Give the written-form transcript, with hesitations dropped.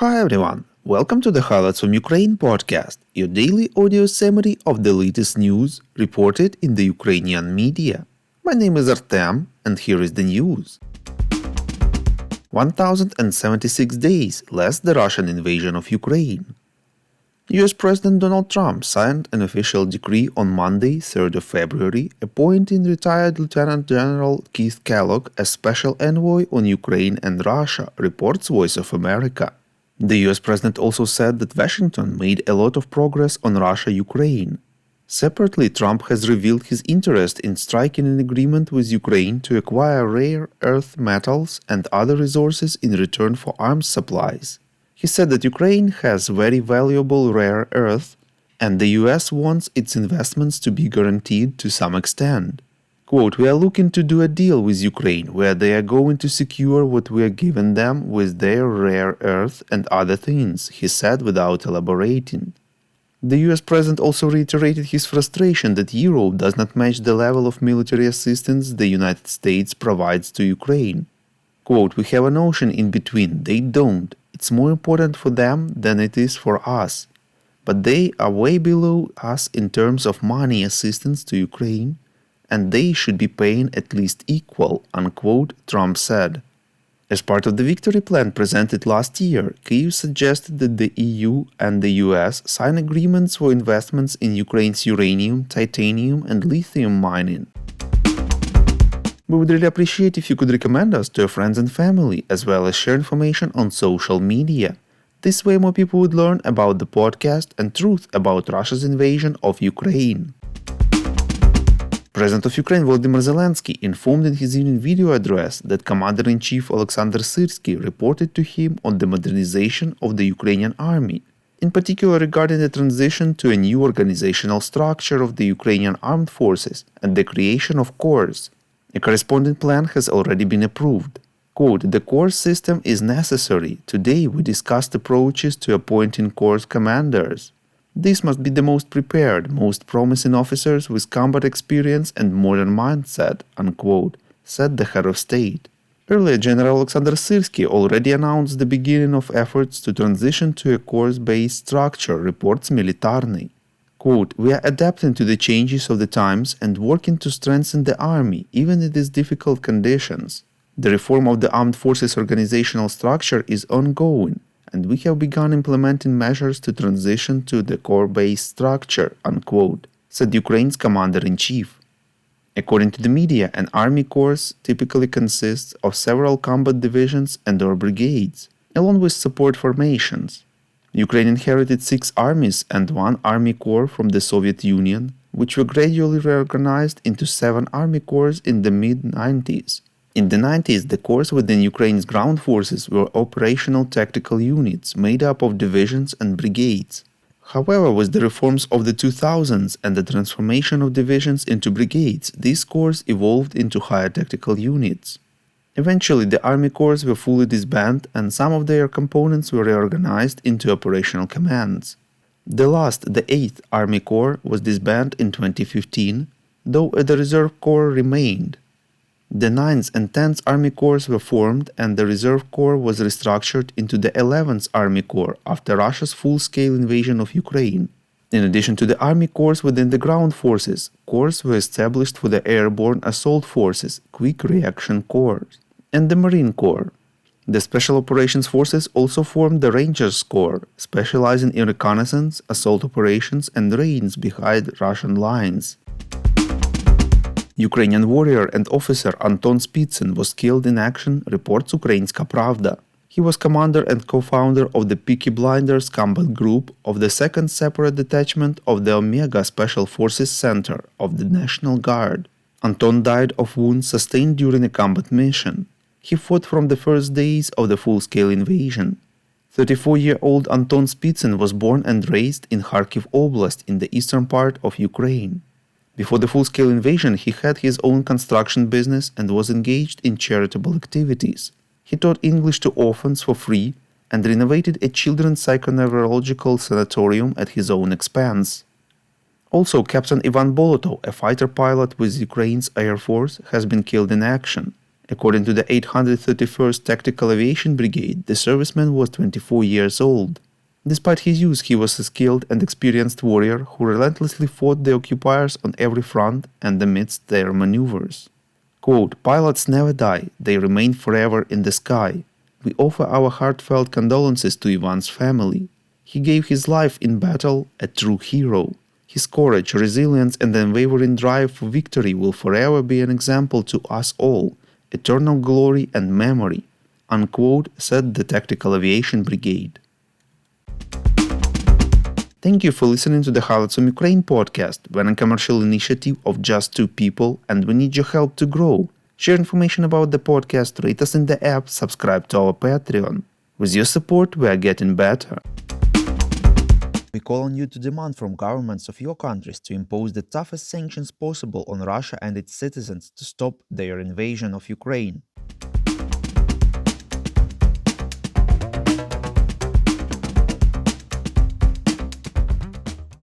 Hi everyone, welcome to the Highlights from Ukraine podcast, your daily audio summary of the latest news reported in the Ukrainian media. My name is Artem, and here is the news. 1076 days less the Russian invasion of Ukraine. US President Donald Trump signed an official decree on Monday, 3rd of February, appointing retired Lieutenant General Keith Kellogg as special envoy on Ukraine and Russia, reports Voice of America. The US President also said that Washington made a lot of progress on Russia-Ukraine. Separately, Trump has revealed his interest in striking an agreement with Ukraine to acquire rare earth metals and other resources in return for arms supplies. He said that Ukraine has very valuable rare earth, and the US wants its investments to be guaranteed to some extent. Quote, "We are looking to do a deal with Ukraine where they are going to secure what we are giving them with their rare earth and other things," he said without elaborating. The US President also reiterated his frustration that Europe does not match the level of military assistance the United States provides to Ukraine. Quote, "We have an ocean in between, they don't. It's more important for them than it is for us. But they are way below us in terms of money assistance to Ukraine, and they should be paying at least equal," unquote, Trump said. As part of the victory plan presented last year, Kyiv suggested that the EU and the US sign agreements for investments in Ukraine's uranium, titanium, and lithium mining. We would really appreciate if you could recommend us to your friends and family, as well as share information on social media. This way more people would learn about the podcast and truth about Russia's invasion of Ukraine. President of Ukraine Volodymyr Zelensky informed in his evening video address that Commander-in-Chief Alexander Syrsky reported to him on the modernization of the Ukrainian army, in particular regarding the transition to a new organizational structure of the Ukrainian armed forces and the creation of corps. A corresponding plan has already been approved. Quote, "The corps system is necessary. Today we discussed approaches to appointing corps commanders. This must be the most prepared, most promising officers with combat experience and modern mindset," unquote, said the head of state. Earlier, General Alexander Syrsky already announced the beginning of efforts to transition to a corps-based structure, reports Militarny. Quote, "We are adapting to the changes of the times and working to strengthen the army, even in these difficult conditions. The reform of the armed forces organizational structure is ongoing, and we have begun implementing measures to transition to the corps-based structure," unquote, said Ukraine's commander-in-chief. According to the media, an army corps typically consists of several combat divisions and/or brigades, along with support formations. Ukraine inherited 6 armies and 1 army corps from the Soviet Union, which were gradually reorganized into 7 army corps in the mid-90s. In the 90s, the corps within Ukraine's ground forces were operational tactical units made up of divisions and brigades. However, with the reforms of the 2000s and the transformation of divisions into brigades, these corps evolved into higher tactical units. Eventually, the army corps were fully disbanded and some of their components were reorganized into operational commands. The 8th Army Corps was disbanded in 2015, though the Reserve Corps remained. The 9th and 10th Army Corps were formed and the Reserve Corps was restructured into the 11th Army Corps after Russia's full-scale invasion of Ukraine. In addition to the Army Corps within the ground forces, corps were established for the Airborne Assault Forces, Quick Reaction Corps, and the Marine Corps. The Special Operations Forces also formed the Rangers Corps, specializing in reconnaissance, assault operations, and raids behind Russian lines. Ukrainian warrior and officer Anton Spitsin was killed in action, reports Ukrainska Pravda. He was commander and co-founder of the Peaky Blinders combat group of the 2nd Separate Detachment of the Omega Special Forces Center of the National Guard. Anton died of wounds sustained during a combat mission. He fought from the first days of the full-scale invasion. 34-year-old Anton Spitsin was born and raised in Kharkiv Oblast in the eastern part of Ukraine. Before the full-scale invasion, he had his own construction business and was engaged in charitable activities. He taught English to orphans for free and renovated a children's psychoneurological sanatorium at his own expense. Also, Captain Ivan Bolotov, a fighter pilot with Ukraine's Air Force, has been killed in action. According to the 831st Tactical Aviation Brigade, the serviceman was 24 years old. Despite his youth, he was a skilled and experienced warrior who relentlessly fought the occupiers on every front and amidst their maneuvers. Quote, "Pilots never die, they remain forever in the sky. We offer our heartfelt condolences to Ivan's family. He gave his life in battle, a true hero. His courage, resilience, and unwavering drive for victory will forever be an example to us all, eternal glory and memory," unquote, said the Tactical Aviation Brigade. Thank you for listening to the Highlights from Ukraine podcast, a non-commercial initiative of just two people, and we need your help to grow. Share information about the podcast, rate us in the app, subscribe to our Patreon. With your support, we are getting better. We call on you to demand from governments of your countries to impose the toughest sanctions possible on Russia and its citizens to stop their invasion of Ukraine.